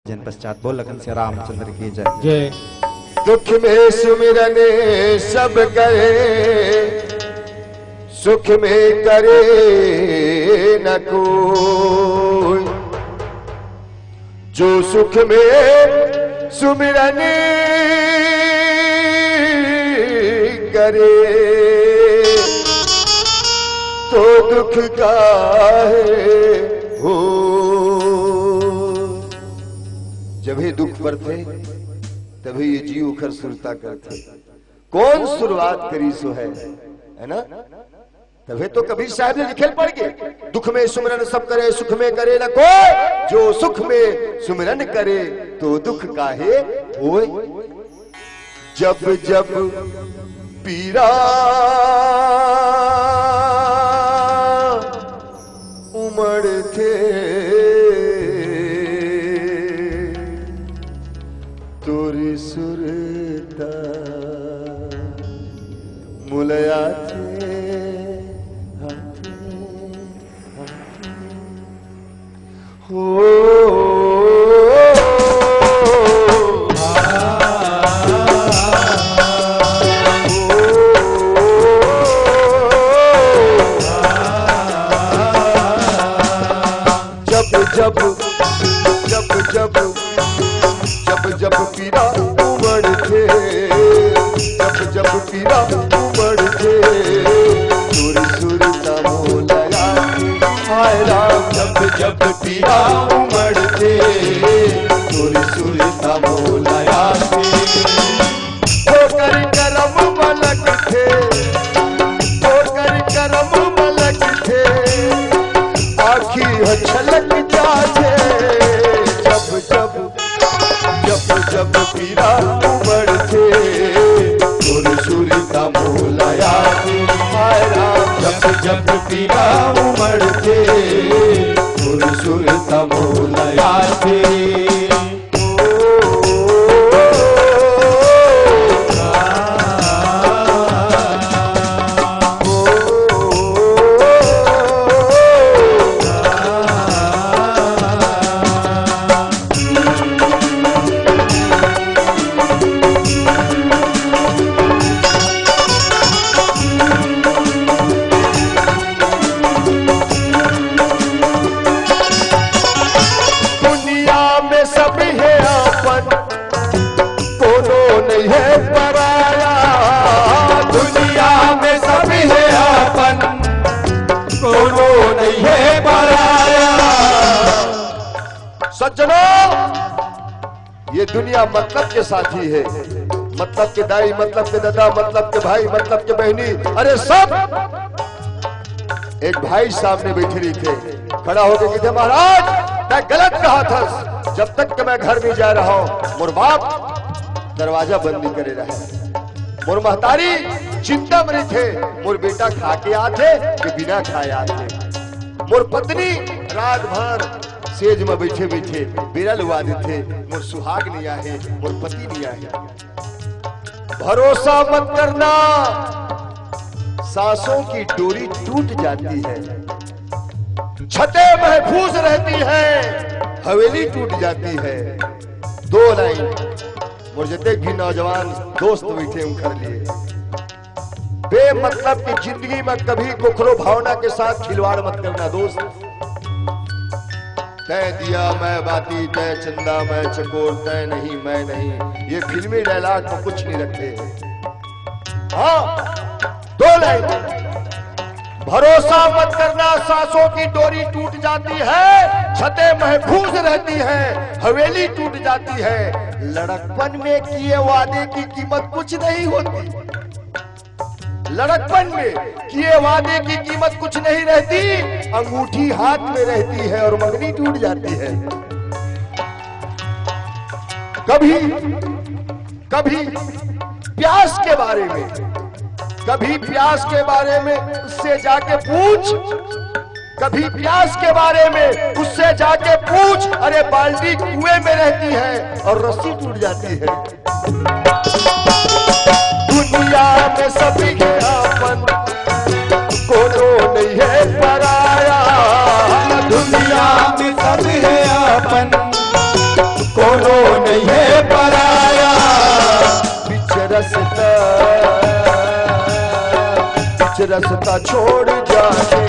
जन पश्चात बोल लगन से रामचंद्र की जय। जय। दुख में सुमिरन सब करे, सुख में करे न कोई। जो सुख में सुमिरन करे तो दुख काहे हो। जब ही दुख पड़ते तभी ये जीव उखर सुरता करते। कौन शुरुआत करी सो है ना। तभी तो कभी साहब ने लिखे पड़ गए, दुख में सुमिरन सब करे, सुख में करे न कोई। जो सुख में सुमिरन करे तो दुख काहे होए। जब जब पीरा उमड़ते तोरी सुरता मुलया थे हो। जब पीरा उमड़ते, जब पीरा उमड़ते सुर सुरता मोलया हाय राम। जब पीरा उमड़ते सुर सुरता मोलया होकर करम मलक थे, होकर करम मलक थे आखी छलक जाते। जब पीरा उमड़ते सुर सुरता मोलया हाय राम। जब पीरा उमड़ते सुर सुरता मोलया ये दुनिया मतलब के साथी है, मतलब के दाई, मतलब के दादा, मतलब के भाई, मतलब के बहनी। अरे सब एक भाई सामने बैठे रही थे, खड़ा होकर कहते महाराज मैं गलत कहा था। जब तक कि मैं घर में जा रहा हूं मोर बाप दरवाजा बंदी करे रहे, मोर महतारी चिंता में थे मोर बेटा खा के आते कि बिना खाए आते। मोर पत्नी रात भर सेज में बैठे बैठे बिरल वादे थे, मोर सुहाग नहीं आए, मोर पति नहीं आए। भरोसा मत करना, सांसों की डोरी टूट जाती है। छतें महफूज रहती है, हवेली टूट जाती है। दो लाइन मोर जते भी नौजवान दोस्त बैठे उनकर लिए, बेमतलब की जिंदगी में कभी कोखरो भावना के साथ खिलवाड़ मत करना दोस्त। तय दिया मैं बाती, तय चंदा मैं चकोर, तय नहीं मैं नहीं, ये फिल्मी डायलॉग तो कुछ नहीं रखते। हाँ दो लाइन, भरोसा मत करना, सांसों की डोरी टूट जाती है, छतें महफूज रहती है, हवेली टूट जाती है। लड़कपन में किए वादे की कीमत कुछ नहीं होती, लड़कपन में किए वादे की कीमत कुछ नहीं रहती। अंगूठी हाथ में रहती है और मंगनी टूट जाती है। कभी कभी प्यास के बारे में, कभी प्यास के बारे में उससे जाके पूछ, कभी प्यास के बारे में उससे जाके पूछ। अरे बाल्टी कुएं में रहती है और रस्सी टूट जाती है। दुनिया में सभी के अपन, कोनो नहीं है पराया। दुनिया में सब है अपन, कोनो नहीं है पराया। रसता छोड़ जाने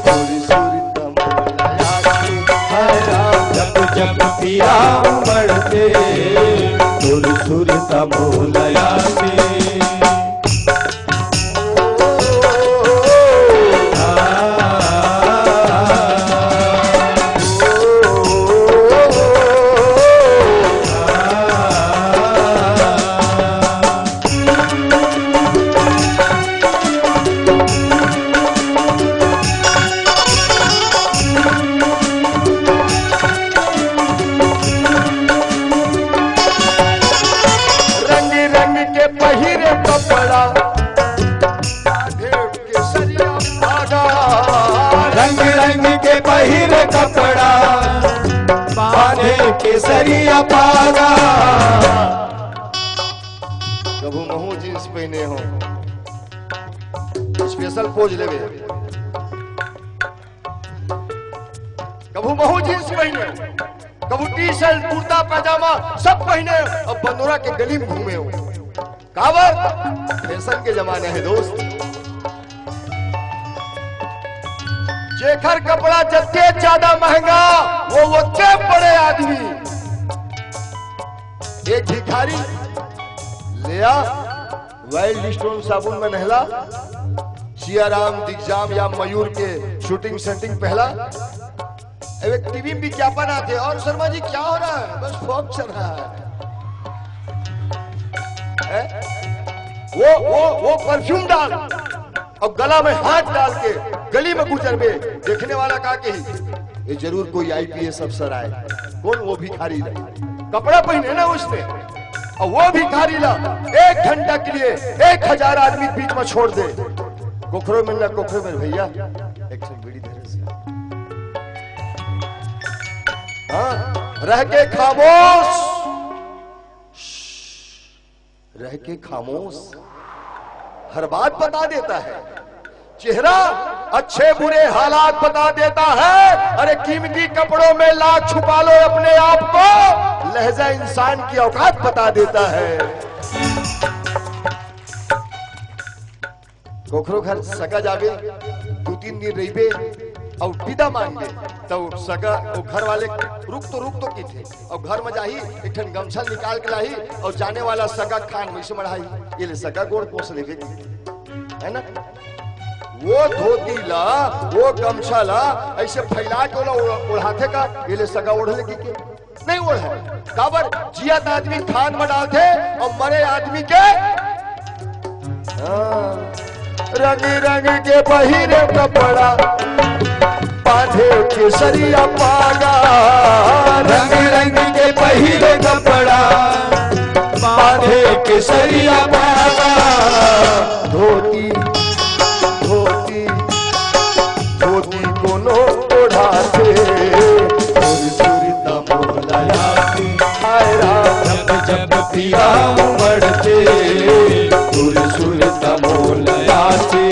थोड़ी सुरता मोलाया के। जब जब पिया उमड़ते थोड़ी सुरता मोलया से। कपड़ा बांधे केसरिया पागा। कभू महू जींस पहने हो स्पेशल पोज लेवे। कभू महू जींस पहने, कभू टी शर्ट कुर्ता पैजामा सब पहने और बंदोरा के गली में घूमे हो। काबर फैशन के जमाने है दोस्त। जेखर कपड़ा जत्ते ज्यादा महंगा वो ओते बड़े आदमी। एक भिखारी लिया वाइल्ड स्टोन साबुन में नहला, सियाराम दिग्जाम या मयूर के शूटिंग सेटिंग पहला। एक टीवी विज्ञापन आते और शर्मा जी क्या हो रहा है, बस फॉग चल रहा है? वो परफ्यूम डाल और गला में हाथ डाल के गली में गुजर में देखने वाला कहा कि ये जरूर कोई आईपीएस अफसर आए। कौन? वो भिखारी ला, कपड़ा पहने ना उसने, और वो भिखारी ला 1 घंटा के लिए 1000 आदमी बीच में छोड़ दे। कोखरो मिलना कोखरो में भैया एक बीड़ी धरे से। हाँ, रह के खामोश, रह के खामोश हर बात बता देता है। चेहरा अच्छे बुरे हालात बता देता है। अरे कीमती कपड़ों में लाख छुपा लो अपने आप को, लहजा इंसान की औकात बता देता है। कोखरो घर सगा जावे 2-3 दिन रहीबे और विदा मांगे तो सगा वो घर वाले रुक तो की थे और घर में जाही एक ठन गमछा निकाल के लाही और जाने वाला सगा खान में से मढ़ाई। ये ले सगा गोड़ पोस लेवे है ना। वो धोती ला वो गमछा ला ऐसे फैला के ओढ़ाते का, ये ले सगा ओढ़ ले के नहीं ओढ़ है। काबर जियत आदमी खान में डालते और मरे आदमी के रंग रंग के बहिरे कपड़ा बांधे केसरिया पागा। रंग रंग के पहिरे कपड़ा बांधे केसरिया पागा। धोती धोती धोती कोनो ओढ़ाते सुरता मोलाया के। हाय राम जब जब पिया उमड़ते सुरता मोलया से।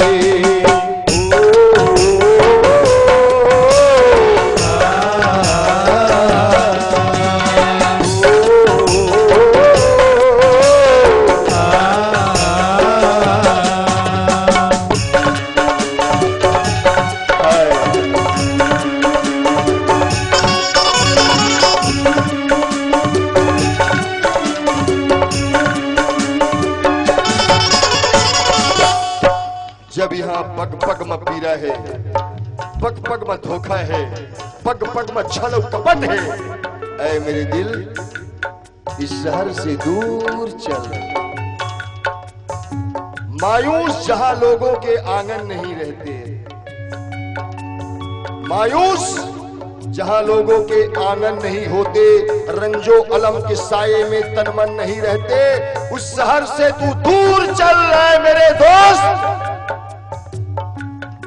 जब यहाँ पग पग में पीरा है, पग पग में धोखा है, पग पग में छल कपट है। ऐ मेरे दिल इस शहर से दूर चल, मायूस जहां लोगों के आंगन नहीं रहते, मायूस जहां लोगों के आंगन नहीं होते, रंजो अलम के साये में तन मन नहीं रहते, उस शहर से तू दूर चल रहा है मेरे दोस्त,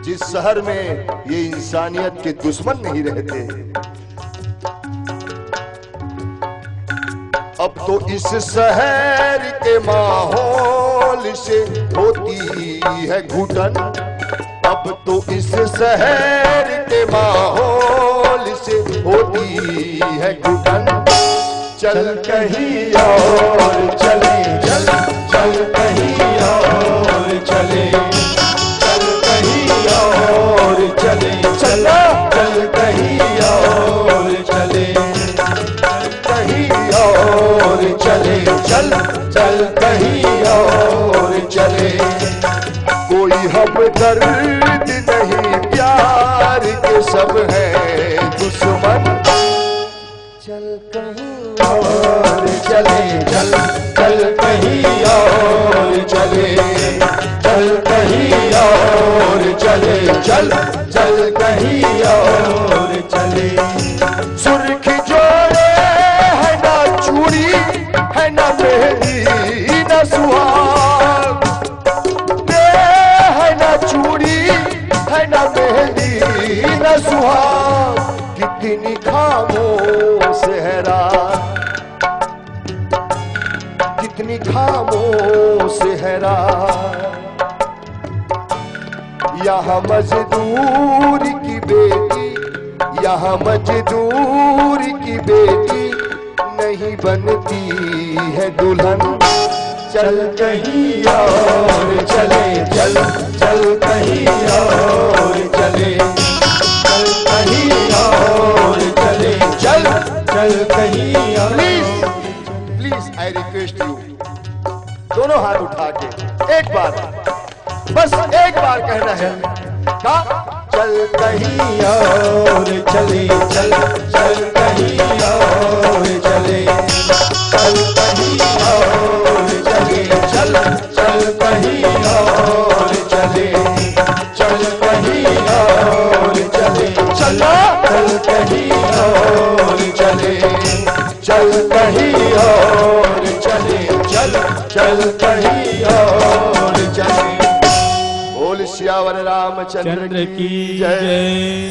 जिस शहर में ये इंसानियत के दुश्मन नहीं रहते। अब तो इस शहर के माहौल से होती है घुटन, अब तो इस शहर के माहौल से होती है घुटन। चल कहीं और चले, चल चल कहीं और चले, चल कहीं और चले, चल चल कहीं और चले, कहीं और चले, चल चल कहीं और चले। कोई हम दर्द नहीं प्यार के सब है दुश्मन, चल कहीं और चले, चल चल कहीं और चले, चल कहीं और चले, चल चल कहीं और चले। सुर्खी जोड़े है ना चूड़ी, है ना मेहंदी ना सुहाग, है ना चूड़ी, है ना मेहंदी ना सुहाग, कितनी खामोश है रात, कितनी खामोश है रात। यहाँ मजदूर की बेटी, यहाँ मजदूर की बेटी नहीं बनती है दुल्हन, चल कहीं और चले, चल चल कहीं और चले, चल कहीं और चले, चल चल कहीं और। Please please I request you, दोनों हाथ उठा के एक बार, बस एक बार कहना है का चल कहीं और चले, चल चल कहीं और चले, चल कहीं और चले, चल चल कहीं और चले, चल कहीं और चले, चल चल कहीं और चले, चल कहीं और चले, चल चल कहीं और चले। बोल सियावर रामचंद्र चंद्र की की जय। जय।